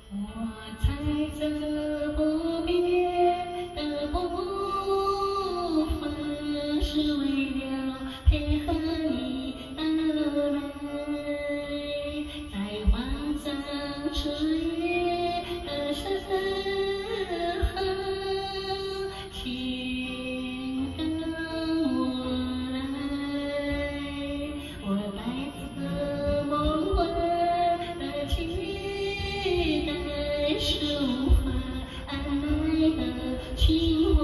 我踩着不变的步伐，是为了配合你的来，在慌张迟疑的时候，请跟我来，我带着梦幻的期待，抒发爱的情怀，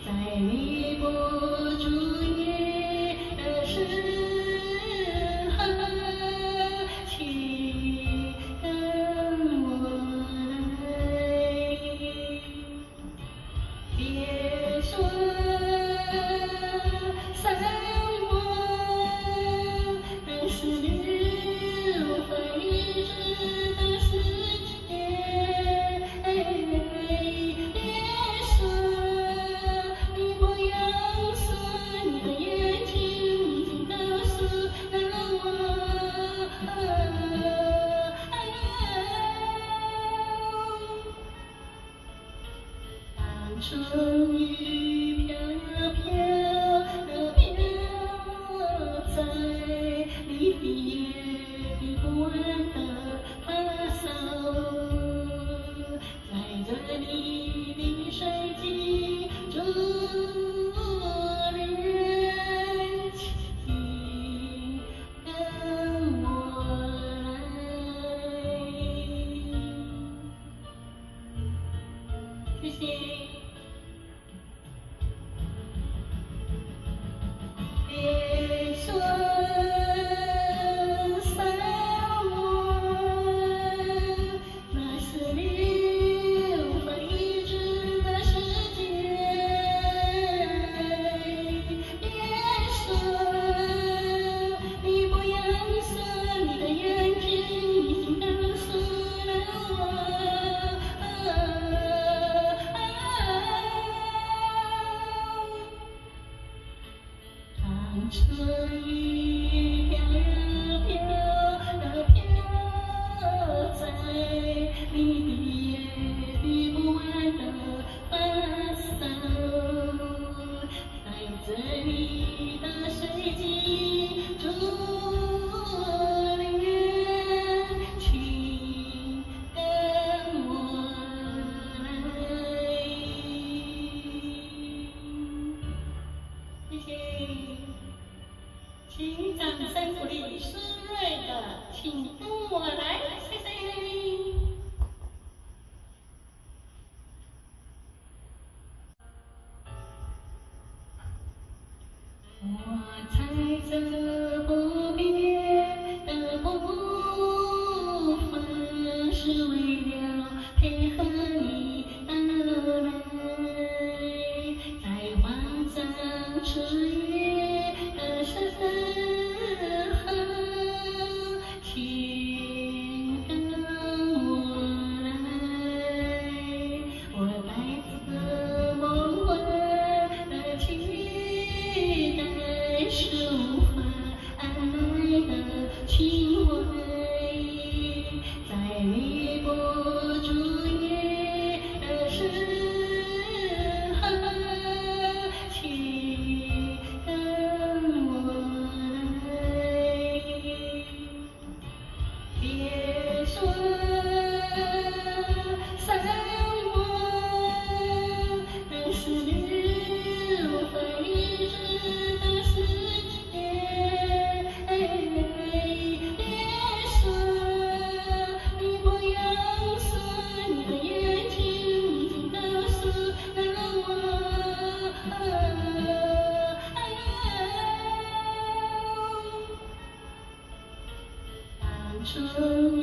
在你不注意的时候，请跟我来，别说散我，但是留回一直的世界。别说，你不用说，你的眼睛已经告诉了我。当春雨飘飘地飘在你别的不完的发梢，在这你的水晶珠帘，请跟我来。谢谢。别说散我，那是留回一直的世界。别说，你不用说，你的眼睛已经告诉了我。当春雨飘飘地飘在你别的不完的发梢，带着你的水晶珠帘，请跟我来。谢谢。请掌声鼓励苏芮的，请跟我来，谢谢。我踩着不变的步伐，是为了配合你的来，在慌张迟疑的时候，请跟我来，我带着梦幻的期待，抒发爱的情怀，在你不注意的时候，请跟我来。别说散我，但是留回一直的世界。别说，你不用说，你的眼睛已经告诉了我。当春雨